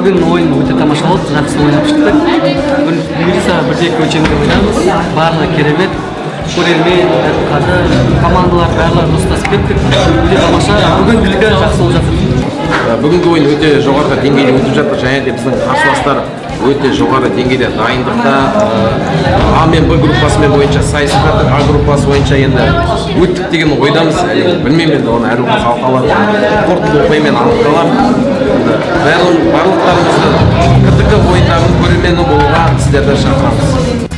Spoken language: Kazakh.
бүгін ойын өте тамаша болды, жақсы ойнап шықтық. Бұйырса бір-екі өлшемде ойнаймыз. Барлығы керемет. Көрермен, командалар барлығы достасып кеттік. Өте тамаша. Бүгінгілігі жақсы болып жатыр. Бүгінгі ойын өте жоғарғы деңгейде өтіп жатыр, және де біздің қарсыластар өте жоғары деңгейде дайындықта. А мен Б группасымен бойынша сайысып жатыр, А группасы бойынша енді өттік деген ойдамыз. Білмеймін енді оны әрі халқалар қорытынды ұпаймен анықталар. Барлықтарыңызды КТК ойындарының көрермені болуға сіздерді шақырамыз.